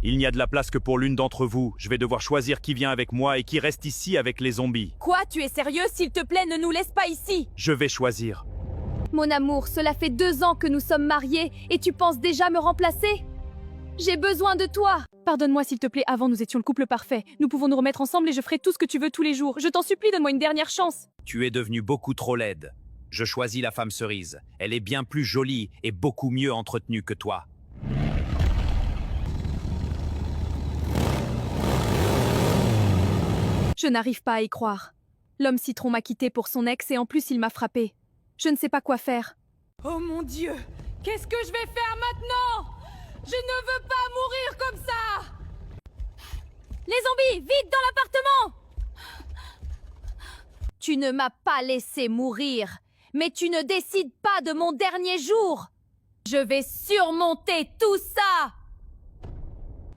Il n'y a de la place que pour l'une d'entre vous. Je vais devoir choisir qui vient avec moi et qui reste ici avec les zombies. Quoi, tu es sérieux? S'il te plaît, ne nous laisse pas ici! Je vais choisir. Mon amour, cela fait 2 ans que nous sommes mariés et tu penses déjà me remplacer? J'ai besoin de toi! Pardonne-moi s'il te plaît, avant nous étions le couple parfait. Nous pouvons nous remettre ensemble et je ferai tout ce que tu veux tous les jours. Je t'en supplie, donne-moi une dernière chance. Tu es devenue beaucoup trop laide. Je choisis la femme cerise. Elle est bien plus jolie et beaucoup mieux entretenue que toi. Je n'arrive pas à y croire. L'homme citron m'a quitté pour son ex et en plus il m'a frappé. Je ne sais pas quoi faire. Oh mon Dieu! Qu'est-ce que je vais faire maintenant? Je ne veux pas mourir comme ça! Les zombies, vite dans l'appartement! Tu ne m'as pas laissé mourir, mais tu ne décides pas de mon dernier jour! Je vais surmonter tout ça!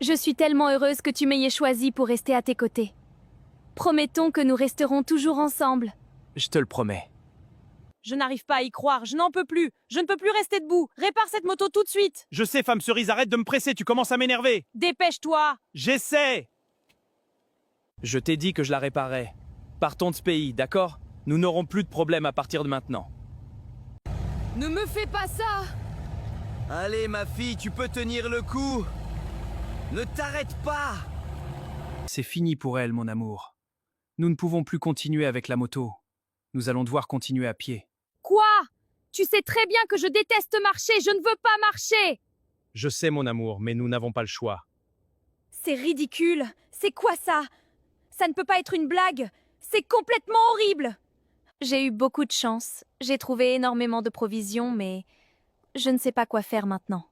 Je suis tellement heureuse que tu m'aies choisi pour rester à tes côtés. Promettons que nous resterons toujours ensemble. Je te le promets. Je n'arrive pas à y croire, je n'en peux plus. Je ne peux plus rester debout. Répare cette moto tout de suite. Je sais, femme cerise, arrête de me presser, tu commences à m'énerver. Dépêche-toi. J'essaie. Je t'ai dit que je la réparerais. Partons de ce pays, d'accord? Nous n'aurons plus de problème à partir de maintenant. Ne me fais pas ça. Allez, ma fille, tu peux tenir le coup. Ne t'arrête pas. C'est fini pour elle, mon amour. Nous ne pouvons plus continuer avec la moto. Nous allons devoir continuer à pied. Quoi? Tu sais très bien que je déteste marcher, je ne veux pas marcher. Je sais, mon amour, mais nous n'avons pas le choix. C'est ridicule. C'est quoi ça? Ça ne peut pas être une blague. C'est complètement horrible. J'ai eu beaucoup de chance. J'ai trouvé énormément de provisions, mais je ne sais pas quoi faire maintenant.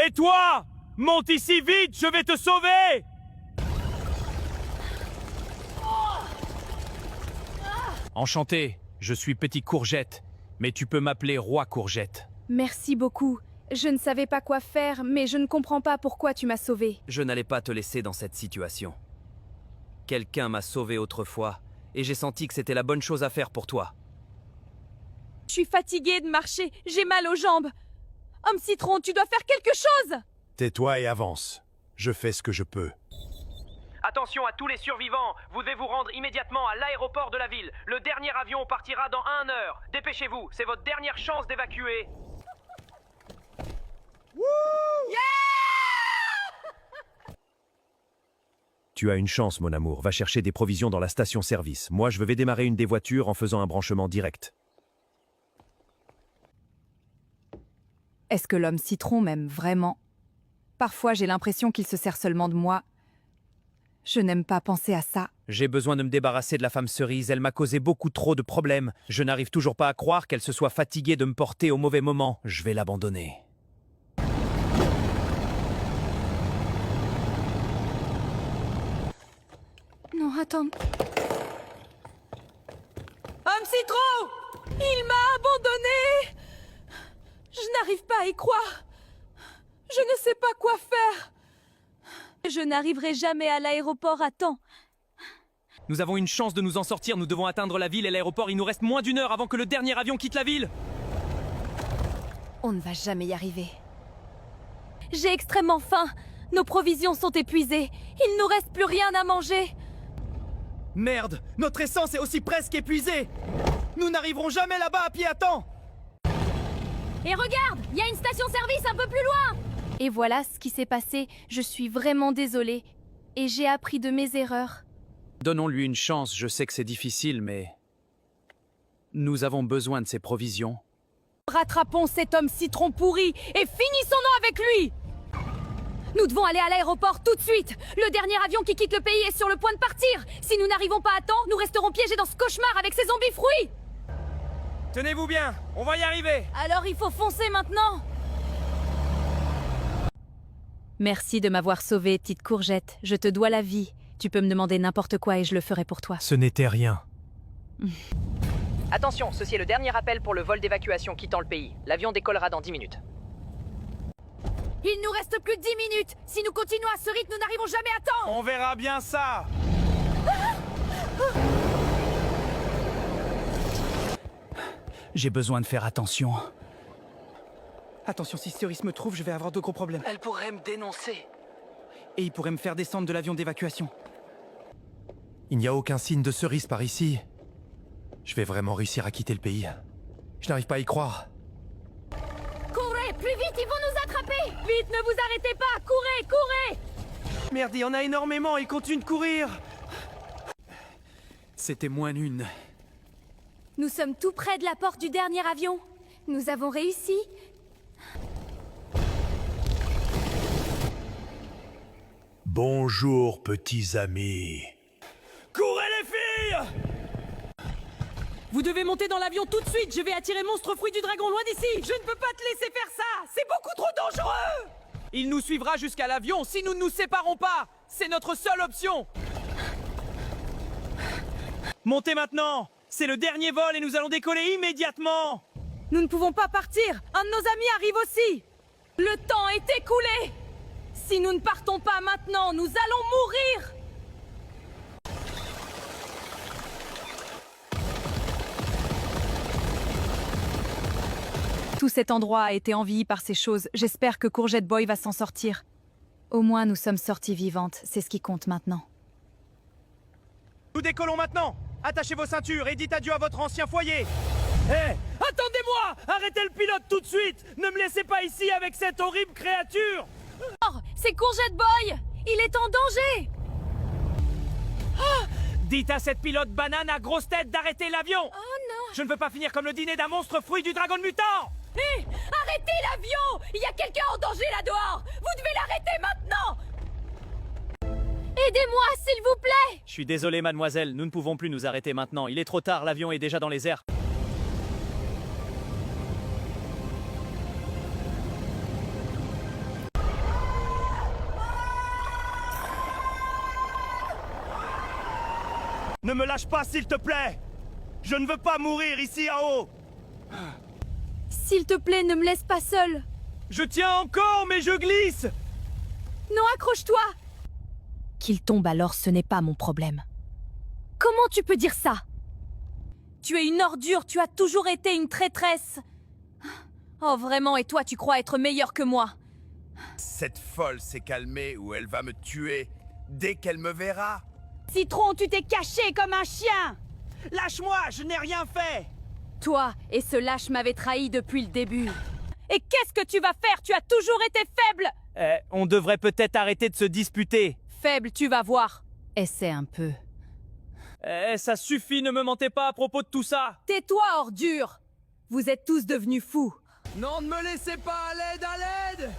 Et toi? Monte ici vite, je vais te sauver! Enchanté, je suis Petit Courgette, mais tu peux m'appeler Roi Courgette. Merci beaucoup. Je ne savais pas quoi faire, mais je ne comprends pas pourquoi tu m'as sauvé. Je n'allais pas te laisser dans cette situation. Quelqu'un m'a sauvé autrefois, et j'ai senti que c'était la bonne chose à faire pour toi. Je suis fatiguée de marcher, j'ai mal aux jambes. Homme citron, tu dois faire quelque chose! Tais-toi et avance. Je fais ce que je peux. Attention à tous les survivants, vous devez vous rendre immédiatement à l'aéroport de la ville. Le dernier avion partira dans 1 heure. Dépêchez-vous, c'est votre dernière chance d'évacuer. Tu as une chance, mon amour. Va chercher des provisions dans la station-service. Moi, je vais démarrer une des voitures en faisant un branchement direct. Est-ce que l'homme citron m'aime vraiment? Parfois, j'ai l'impression qu'il se sert seulement de moi. Je n'aime pas penser à ça. J'ai besoin de me débarrasser de la femme cerise. Elle m'a causé beaucoup trop de problèmes. Je n'arrive toujours pas à croire qu'elle se soit fatiguée de me porter au mauvais moment. Je vais l'abandonner. Non, attends. Homme citron! Il m'a abandonné! Je n'arrive pas à y croire. Je ne sais pas quoi faire. Je n'arriverai jamais à l'aéroport à temps. Nous avons une chance de nous en sortir. Nous devons atteindre la ville et l'aéroport. Il nous reste moins d'1 heure avant que le dernier avion quitte la ville. On ne va jamais y arriver. J'ai extrêmement faim. Nos provisions sont épuisées. Il ne nous reste plus rien à manger. Merde, notre essence est aussi presque épuisée. Nous n'arriverons jamais là-bas à pied à temps. Et regarde, il y a une station-service un peu plus loin. Et voilà ce qui s'est passé. Je suis vraiment désolée. Et j'ai appris de mes erreurs. Donnons-lui une chance. Je sais que c'est difficile, mais... Nous avons besoin de ces provisions. Rattrapons cet homme citron pourri et finissons-en avec lui. Nous devons aller à l'aéroport tout de suite. Le dernier avion qui quitte le pays est sur le point de partir. Si nous n'arrivons pas à temps, nous resterons piégés dans ce cauchemar avec ces zombies fruits. Tenez-vous bien, on va y arriver. Alors il faut foncer maintenant. Merci de m'avoir sauvée, petite courgette. Je te dois la vie. Tu peux me demander n'importe quoi et je le ferai pour toi. Ce n'était rien. Attention, ceci est le dernier appel pour le vol d'évacuation quittant le pays. L'avion décollera dans 10 minutes. Il nous reste plus de 10 minutes. Si nous continuons à ce rythme, nous n'arrivons jamais à temps. On verra bien ça. J'ai besoin de faire attention. Attention, si Cerise me trouve, je vais avoir de gros problèmes. Elle pourrait me dénoncer. Et il pourrait me faire descendre de l'avion d'évacuation. Il n'y a aucun signe de Cerise par ici. Je vais vraiment réussir à quitter le pays. Je n'arrive pas à y croire. Courez, plus vite, ils vont nous attraper! Vite, ne vous arrêtez pas! Courez, courez! Merde, il y en a énormément, ils continuent de courir. C'était moins une. Nous sommes tout près de la porte du dernier avion. Nous avons réussi. Bonjour, petits amis. Courez les filles! Vous devez monter dans l'avion tout de suite, je vais attirer Monstre Fruit du Dragon loin d'ici. Je ne peux pas te laisser faire ça, c'est beaucoup trop dangereux. Il nous suivra jusqu'à l'avion si nous ne nous séparons pas. C'est notre seule option. Montez maintenant. C'est le dernier vol et nous allons décoller immédiatement. Nous ne pouvons pas partir. Un de nos amis arrive aussi. Le temps est écoulé. Si nous ne partons pas maintenant, nous allons mourir. Tout cet endroit a été envahi par ces choses. J'espère que Courgette Boy va s'en sortir. Au moins, nous sommes sorties vivantes. C'est ce qui compte maintenant. Nous décollons maintenant. Attachez vos ceintures et dites adieu à votre ancien foyer. Hé, attendez-moi! Arrêtez le pilote tout de suite! Ne me laissez pas ici avec cette horrible créature! Oh, c'est Courgette Boy. Il est en danger. Dites à cette pilote banane à grosse tête d'arrêter l'avion! Oh non. Je ne veux pas finir comme le dîner d'un monstre fruit du dragon mutant! Hé, arrêtez l'avion. Il y a quelqu'un en danger là-dehors. Vous devez l'arrêter maintenant. Aidez-moi, s'il vous plaît. Je suis désolé, mademoiselle, nous ne pouvons plus nous arrêter maintenant. Il est trop tard, l'avion est déjà dans les airs. Ne me lâche pas, s'il te plaît! Je ne veux pas mourir ici en haut! S'il te plaît, ne me laisse pas seule. Je tiens encore, mais je glisse! Non, accroche-toi. Qu'il tombe alors, ce n'est pas mon problème. Comment tu peux dire ça? Tu es une ordure, tu as toujours été une traîtresse. Oh vraiment, et toi tu crois être meilleur que moi? Cette folle s'est calmée ou elle va me tuer dès qu'elle me verra. Citron, tu t'es caché comme un chien. Lâche-moi, je n'ai rien fait! Toi et ce lâche m'avaient trahi depuis le début. Et qu'est-ce que tu vas faire? Tu as toujours été faible. On devrait peut-être arrêter de se disputer. Faible, tu vas voir. Essaie un peu. Ça suffit, ne me mentez pas à propos de tout ça! Tais-toi, ordure. Vous êtes tous devenus fous. Non, ne me laissez pas à l'aide, à l'aide!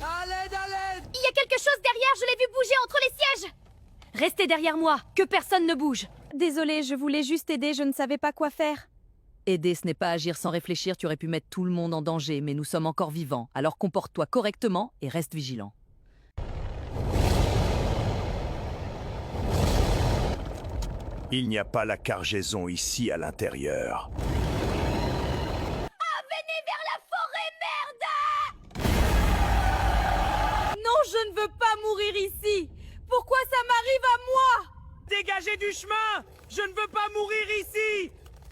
À l'aide, à l'aide! Il y a quelque chose derrière, je l'ai vu bouger entre les sièges. Restez derrière moi, que personne ne bouge. Désolée, je voulais juste aider, je ne savais pas quoi faire. Aider, ce n'est pas agir sans réfléchir, tu aurais pu mettre tout le monde en danger, mais nous sommes encore vivants, alors comporte-toi correctement et reste vigilant. Il n'y a pas la cargaison ici à l'intérieur. Venez vers la forêt, merde! Non, je ne veux pas mourir ici. Pourquoi ça m'arrive à moi? Dégagez du chemin! Je ne veux pas mourir ici!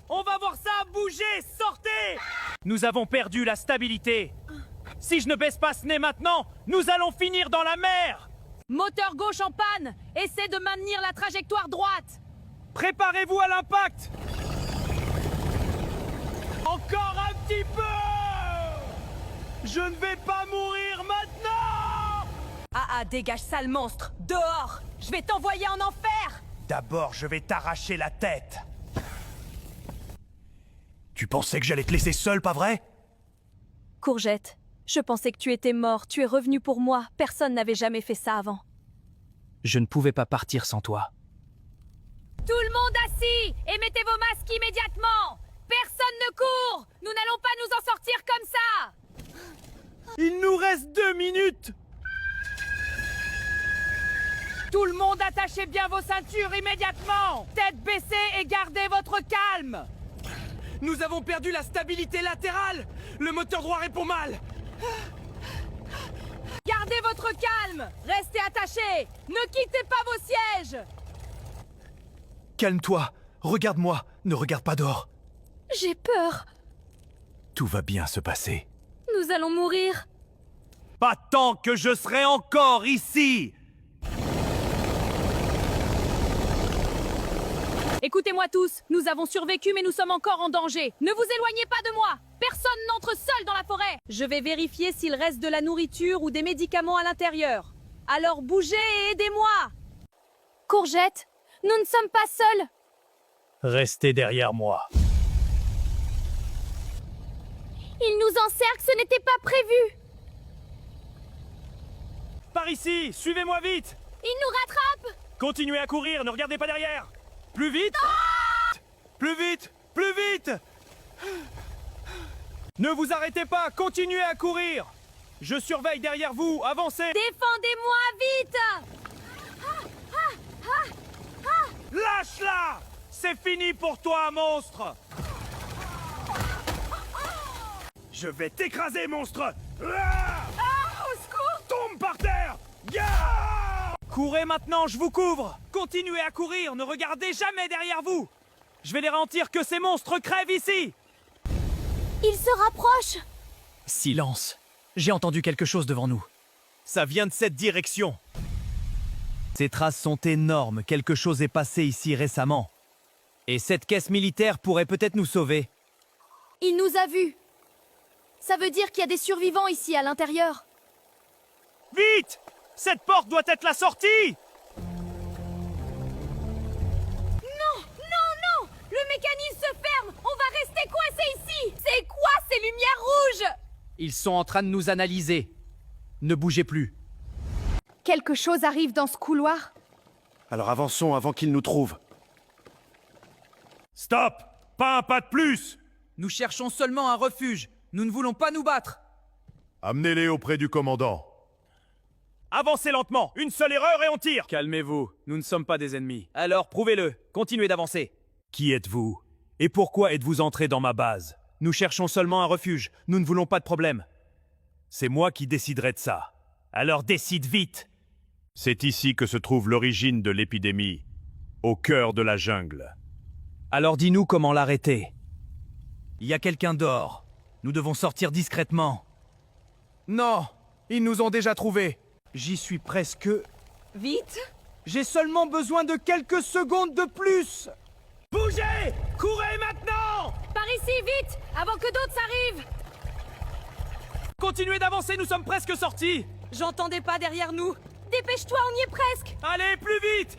On va voir ça bouger! Sortez! Nous avons perdu la stabilité. Si je ne baisse pas ce nez maintenant, nous allons finir dans la mer! Moteur gauche en panne. Essaie de maintenir la trajectoire droite. Préparez-vous à l'impact! Encore un petit peu! Je ne vais pas mourir maintenant! Ah, dégage sale monstre. Dehors. Je vais t'envoyer en enfer. D'abord, je vais t'arracher la tête. Tu pensais que j'allais te laisser seul, pas vrai? Courgette, je pensais que tu étais mort. Tu es revenu pour moi. Personne n'avait jamais fait ça avant. Je ne pouvais pas partir sans toi. Tout le monde assis et mettez vos masques immédiatement. Personne ne court. Nous n'allons pas nous en sortir comme ça. Il nous reste 2 minutes! Tout le monde, attachez bien vos ceintures immédiatement! Tête baissée et gardez votre calme! Nous avons perdu la stabilité latérale! Le moteur droit répond mal! Gardez votre calme. Restez attachés. Ne quittez pas vos sièges. Calme-toi, regarde-moi, ne regarde pas dehors. J'ai peur. Tout va bien se passer. Nous allons mourir. Pas tant que je serai encore ici! Écoutez-moi tous, nous avons survécu mais nous sommes encore en danger. Ne vous éloignez pas de moi. Personne n'entre seul dans la forêt. Je vais vérifier s'il reste de la nourriture ou des médicaments à l'intérieur. Alors bougez et aidez-moi! Courgette, nous ne sommes pas seuls. Restez derrière moi. Ils nous encerclent, ce n'était pas prévu. Par ici! Suivez-moi vite! Ils nous rattrapent. Continuez à courir, ne regardez pas derrière! Plus vite! Plus vite! Plus vite! Ne vous arrêtez pas, continuez à courir! Je surveille derrière vous, avancez! Défendez-moi vite. Lâche-la! C'est fini pour toi, monstre! Je vais t'écraser, monstre! Au secours! Tombe par terre! Courez maintenant, je vous couvre! Continuez à courir, ne regardez jamais derrière vous! Je vais garantir que ces monstres crèvent ici! Ils se rapprochent. Silence. J'ai entendu quelque chose devant nous. Ça vient de cette direction. Ces traces sont énormes. Quelque chose est passé ici récemment. Et cette caisse militaire pourrait peut-être nous sauver. Il nous a vus. Ça veut dire qu'il y a des survivants ici à l'intérieur. Vite! Cette porte doit être la sortie! Non, le mécanisme se ferme. On va rester coincés ici. C'est quoi ces lumières rouges? Ils sont en train de nous analyser. Ne bougez plus. Quelque chose arrive dans ce couloir. Alors avançons avant qu'ils nous trouvent. Stop! Pas un pas de plus! Nous cherchons seulement un refuge. Nous ne voulons pas nous battre. Amenez-les auprès du commandant. Avancez lentement! Une seule erreur et on tire! Calmez-vous. Nous ne sommes pas des ennemis. Alors prouvez-le. Continuez d'avancer. Qui êtes-vous? Et pourquoi êtes-vous entré dans ma base? Nous cherchons seulement un refuge. Nous ne voulons pas de problème. C'est moi qui déciderai de ça. Alors décide vite! C'est ici que se trouve l'origine de l'épidémie, au cœur de la jungle. Alors dis-nous comment l'arrêter. Il y a quelqu'un dehors. Nous devons sortir discrètement. Non! Ils nous ont déjà trouvés! J'y suis presque... Vite! J'ai seulement besoin de quelques secondes de plus! Bougez! Courez maintenant! Par ici, vite, avant que d'autres s'arrivent. Continuez d'avancer, nous sommes presque sortis! J'entendais pas derrière nous. Dépêche-toi, on y est presque. Allez, plus vite!